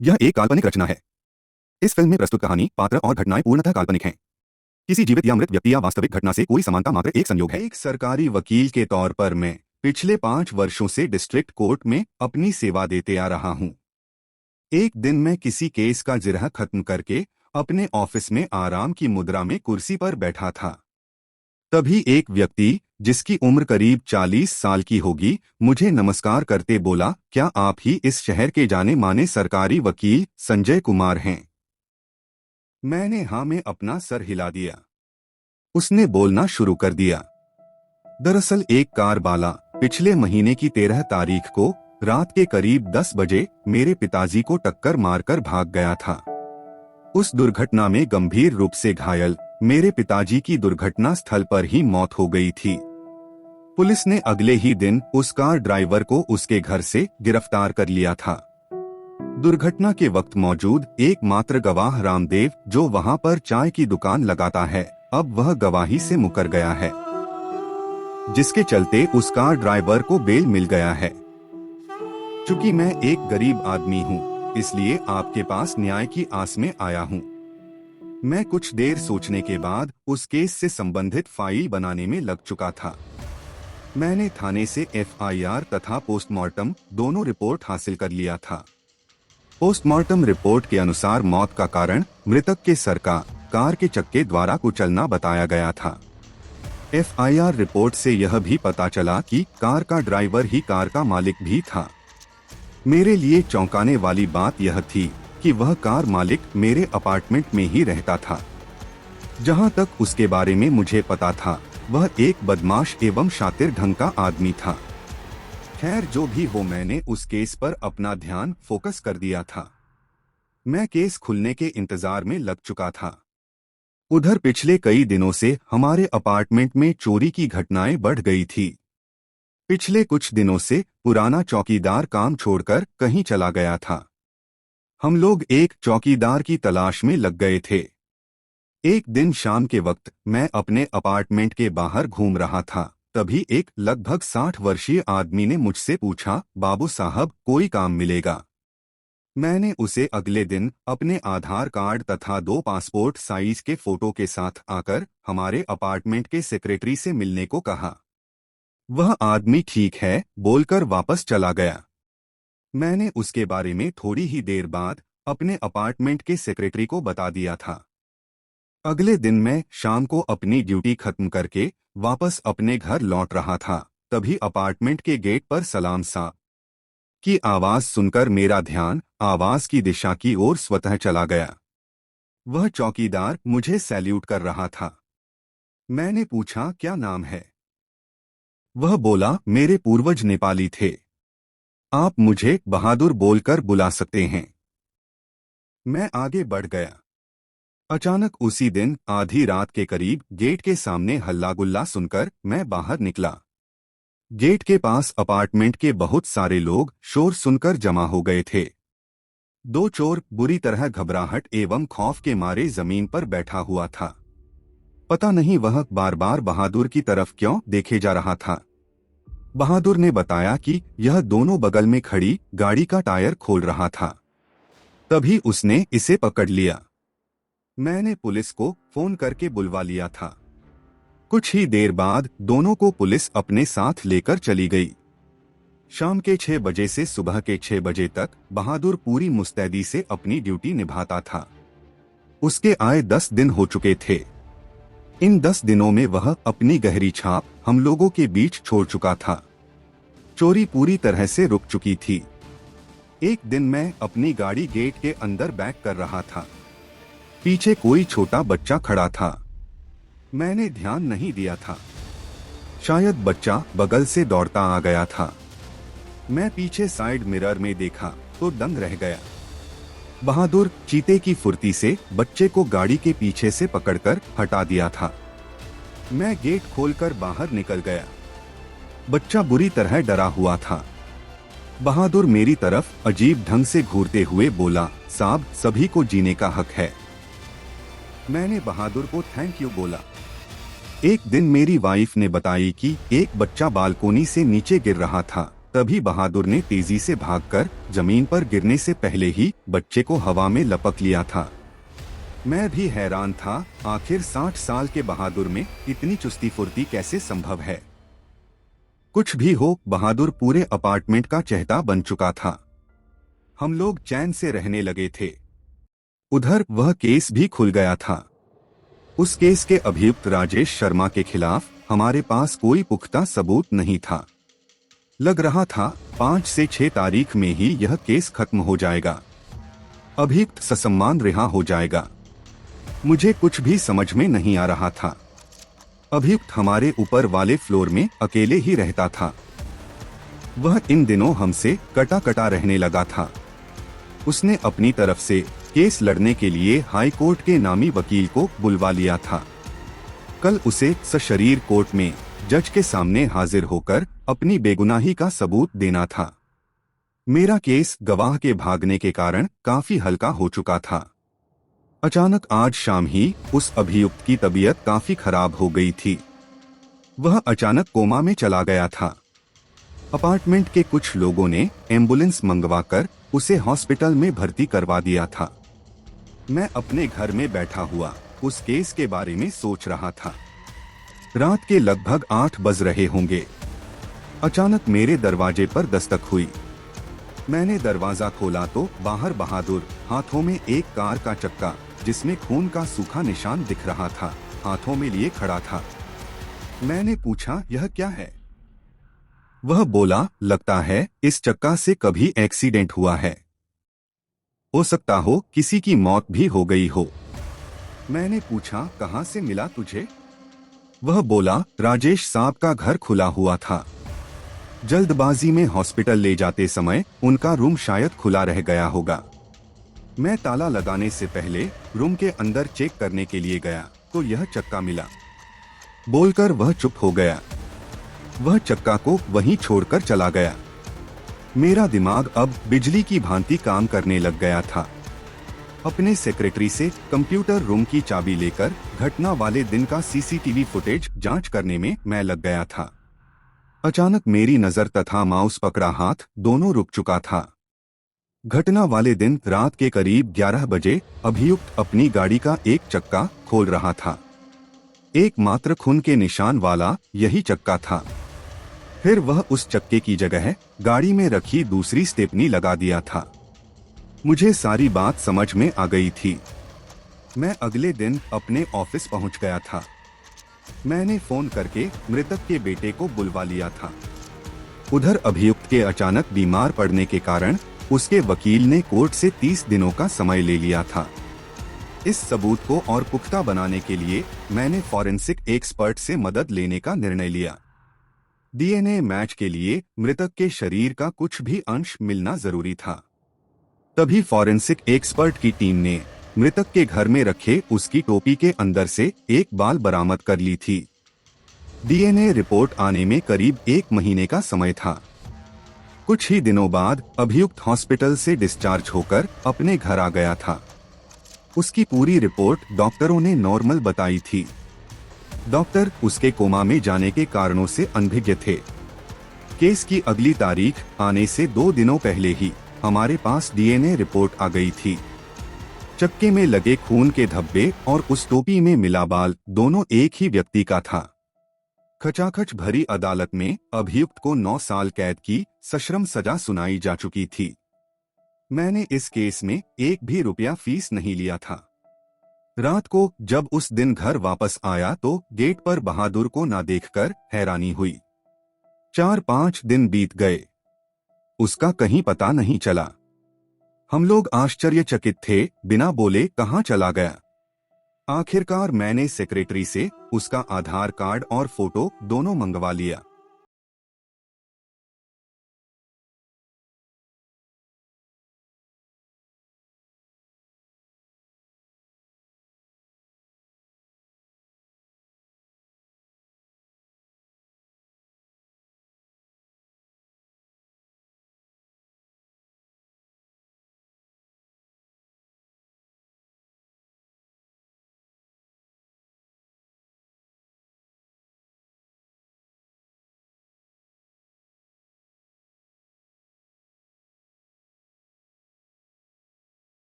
यह एक काल्पनिक रचना है। इस फिल्म में प्रस्तुत कहानी, पात्र और घटनाएं पूर्णतः काल्पनिक हैं। किसी जीवित या मृत व्यक्ति या वास्तविक घटना से कोई समानता मात्र एक संयोग है। एक सरकारी वकील के तौर पर मैं पिछले 5 वर्षों से डिस्ट्रिक्ट कोर्ट में अपनी सेवा देते आ रहा हूं। एक दिन मैं किसी केस का जिरह खत्म करके अपने ऑफिस में आराम की मुद्रा में कुर्सी पर बैठा था। तभी एक व्यक्ति, जिसकी उम्र करीब 40 साल की होगी, मुझे नमस्कार करते बोला, क्या आप ही इस शहर के जाने माने सरकारी वकील संजय कुमार हैं? मैंने हाँ में अपना सर हिला दिया। उसने बोलना शुरू कर दिया। दरअसल एक कार वाला पिछले महीने की 13 तारीख को रात के करीब 10 बजे मेरे पिताजी को टक्कर मारकर भाग गया था। उस दुर्घटना में गंभीर रूप से घायल मेरे पिताजी की दुर्घटना स्थल पर ही मौत हो गई थी। पुलिस ने अगले ही दिन उस कार ड्राइवर को उसके घर से गिरफ्तार कर लिया था। दुर्घटना के वक्त मौजूद एकमात्र गवाह रामदेव, जो वहां पर चाय की दुकान लगाता है, अब वह गवाही से मुकर गया है, जिसके चलते उस कार ड्राइवर को बेल मिल गया है। चूंकि मैं एक गरीब आदमी हूं, इसलिए आपके पास न्याय की आस में आया हूं। मैं कुछ देर सोचने के बाद उस केस से संबंधित फाइल बनाने में लग चुका था। मैंने थाने से FIR तथा पोस्टमार्टम दोनों रिपोर्ट हासिल कर लिया था। पोस्टमार्टम रिपोर्ट के अनुसार मौत का कारण मृतक के सर का कार के चक्के द्वारा कुचलना बताया गया था। FIR रिपोर्ट से यह भी पता चला कि कार का ड्राइवर ही कार का मालिक भी था। मेरे लिए चौंकाने वाली बात यह थी कि वह कार मालिक मेरे अपार्टमेंट में ही रहता था। जहां तक उसके बारे में मुझे पता था, वह एक बदमाश एवं शातिर ढंग का आदमी था। खैर, जो भी हो, मैंने उस केस पर अपना ध्यान फोकस कर दिया था। मैं केस खुलने के इंतजार में लग चुका था। उधर पिछले कई दिनों से हमारे अपार्टमेंट में चोरी की घटनाएं बढ़ गई थी। पिछले कुछ दिनों से पुराना चौकीदार काम छोड़कर कहीं चला गया था। हम लोग एक चौकीदार की तलाश में लग गए थे। एक दिन शाम के वक्त मैं अपने अपार्टमेंट के बाहर घूम रहा था। तभी एक लगभग 60 वर्षीय आदमी ने मुझसे पूछा, बाबू साहब, कोई काम मिलेगा? मैंने उसे अगले दिन अपने आधार कार्ड तथा 2 पासपोर्ट साइज के फोटो के साथ आकर हमारे अपार्टमेंट के सेक्रेटरी से मिलने को कहा। वह आदमी ठीक है बोलकर वापस चला गया। मैंने उसके बारे में थोड़ी ही देर बाद अपने अपार्टमेंट के सेक्रेटरी को बता दिया था। अगले दिन मैं शाम को अपनी ड्यूटी खत्म करके वापस अपने घर लौट रहा था। तभी अपार्टमेंट के गेट पर सलाम साहब की आवाज सुनकर मेरा ध्यान आवाज की दिशा की ओर स्वतः चला गया। वह चौकीदार मुझे सैल्यूट कर रहा था। मैंने पूछा, क्या नाम है? वह बोला, मेरे पूर्वज नेपाली थे, आप मुझे बहादुर बोलकर बुला सकते हैं। मैं आगे बढ़ गया। अचानक उसी दिन आधी रात के करीब गेट के सामने हल्ला गुल्ला सुनकर मैं बाहर निकला। गेट के पास अपार्टमेंट के बहुत सारे लोग शोर सुनकर जमा हो गए थे। 2 चोर बुरी तरह घबराहट एवं खौफ के मारे जमीन पर बैठा हुआ था। पता नहीं वह बार बार बहादुर की तरफ क्यों देखे जा रहा था। बहादुर ने बताया कि यह दोनों बगल में खड़ी गाड़ी का टायर खोल रहा था। तभी उसने इसे पकड़ लिया। मैंने पुलिस को फोन करके बुलवा लिया था। कुछ ही देर बाद दोनों को पुलिस अपने साथ लेकर चली गई। शाम के 6 बजे से सुबह के 6 बजे तक बहादुर पूरी मुस्तैदी से अपनी ड्यूटी निभाता था। उसके आए 10 दिन हो चुके थे। इन 10 दिनों में वह अपनी गहरी छाप हम लोगों के बीच छोड़ चुका था। चोरी पूरी तरह से रुक चुकी थी। एक दिन मैं अपनी गाड़ी गेट के अंदर बैक कर रहा था। पीछे कोई छोटा बच्चा खड़ा था। मैंने ध्यान नहीं दिया था। शायद बच्चा बगल से दौड़ता आ गया था। मैं पीछे साइड मिरर में देखा तो दंग रह गया। बहादुर चीते की फुर्ती से बच्चे को गाड़ी के पीछे से पकड़कर हटा दिया था। मैं गेट खोलकर बाहर निकल गया। बच्चा बुरी तरह डरा हुआ था। बहादुर मेरी तरफ अजीब ढंग से घूरते हुए बोला, साहब, सभी को जीने का हक है। मैंने बहादुर को थैंक यू बोला। एक दिन मेरी वाइफ ने बताई कि एक बच्चा बालकोनी से नीचे गिर रहा था। तभी बहादुर ने तेजी से भागकर जमीन पर गिरने से पहले ही बच्चे को हवा में लपक लिया था। मैं भी हैरान था, आखिर 60 साल के बहादुर में इतनी चुस्ती फुर्ती कैसे संभव है। कुछ भी हो, बहादुर पूरे अपार्टमेंट का चहेता बन चुका था। हम लोग चैन से रहने लगे थे। उधर वह केस भी खुल गया था। उस केस के अभियुक्त राजेश शर्मा के खिलाफ हमारे पास कोई पुख्ता सबूत नहीं था। लग रहा था 5 से 6 तारीख में ही यह केस खत्म हो जाएगा, अभियुक्त ससम्मान रिहा हो जाएगा। मुझे कुछ भी समझ में नहीं आ रहा था। अभियुक्त हमारे ऊपर वाले फ्लोर में अकेले ही रहता था। वह इन दिनों हमसे कटा कटा रहने लगा था। उसने अपनी तरफ से केस लड़ने के लिए हाई कोर्ट के नामी वकील को बुलवा लिया था। कल उसे सशरीर कोर्ट में जज के सामने हाजिर होकर अपनी बेगुनाही का सबूत देना था। मेरा केस गवाह के भागने के कारण काफी हल्का हो चुका था। अचानक आज शाम ही उस अभियुक्त की तबीयत काफी खराब हो गई थी। वह अचानक कोमा में चला गया था। अपार्टमेंट के कुछ लोगों ने एम्बुलेंस मंगवाकर उसे हॉस्पिटल में भर्ती करवा दिया था। मैं अपने घर में बैठा हुआ उस केस के बारे में सोच रहा था। रात के लगभग 8 बज रहे होंगे। अचानक मेरे दरवाजे पर दस्तक हुई। मैंने दरवाजा खोला तो बाहर बहादुर हाथों में एक कार का चक्का, जिसमें खून का सूखा निशान दिख रहा था, हाथों में लिए खड़ा था। मैंने पूछा, यह क्या है? वह बोला, लगता है इस चक्का से कभी एक्सीडेंट हुआ है। हो सकता हो किसी की मौत भी हो गई हो। मैंने पूछा, कहाँ से मिला तुझे? वह बोला, राजेश साहब का घर खुला हुआ था। जल्दबाजी में हॉस्पिटल ले जाते समय उनका रूम शायद खुला रह गया होगा। मैं ताला लगाने से पहले रूम के अंदर चेक करने के लिए गया तो यह चक्का मिला। बोलकर वह चुप हो गया। वह चक्का को वहीं छोड़कर चला गया। मेरा दिमाग अब बिजली की भांति काम करने लग गया था। अपने सेक्रेटरी से कंप्यूटर रूम की चाबी लेकर घटना वाले दिन का सीसीटीवी फुटेज जांच करने में मैं लग गया था। अचानक मेरी नजर तथा माउस पकड़ा हाथ दोनों रुक चुका था। घटना वाले दिन रात के करीब 11 बजे अभियुक्त अपनी गाड़ी का एक चक्का खोल रहा था। एकमात्र खून के निशान वाला यही चक्का था। फिर वह उस चक्के की जगह गाड़ी में रखी दूसरी स्टेपनी लगा दिया था। मुझे सारी बात समझ में आ गई थी। मैं अगले दिन अपने ऑफिस पहुंच गया था। मैंने फोन करके मृतक के बेटे को बुलवा लिया था। उधर अभियुक्त के अचानक बीमार पड़ने के कारण उसके वकील ने कोर्ट से 30 दिनों का समय ले लिया था। इस सबूत को और पुख्ता बनाने के लिए मैंने फॉरेंसिक एक्सपर्ट से मदद लेने का निर्णय लिया। डीएनए मैच के लिए मृतक के शरीर का कुछ भी अंश मिलना जरूरी था। तभी फॉरेंसिक एक्सपर्ट की टीम ने मृतक के घर में रखे उसकी टोपी के अंदर से एक बाल बरामद कर ली थी। डीएनए रिपोर्ट आने में करीब 1 महीने का समय था। कुछ ही दिनों बाद अभियुक्त हॉस्पिटल से डिस्चार्ज होकर अपने घर आ गया था। उसकी पूरी रिपोर्ट डॉक्टरों ने नॉर्मल बताई थी। डॉक्टर उसके कोमा में जाने के कारणों से अनभिज्ञ थे। केस की अगली तारीख आने से 2 दिनों पहले ही हमारे पास डीएनए रिपोर्ट आ गई थी। चक्के में लगे खून के धब्बे और उस टोपी में मिला बाल दोनों एक ही व्यक्ति का था। खचाखच भरी अदालत में अभियुक्त को 9 साल कैद की सश्रम सजा सुनाई जा चुकी थी। मैंने इस केस में 1 भी रुपया फीस नहीं लिया था। रात को जब उस दिन घर वापस आया तो गेट पर बहादुर को ना देखकर हैरानी हुई। 4-5 दिन बीत गए, उसका कहीं पता नहीं चला। हम लोग आश्चर्यचकित थे, बिना बोले कहाँ चला गया। आखिरकार मैंने सेक्रेटरी से उसका आधार कार्ड और फोटो दोनों मंगवा लिया।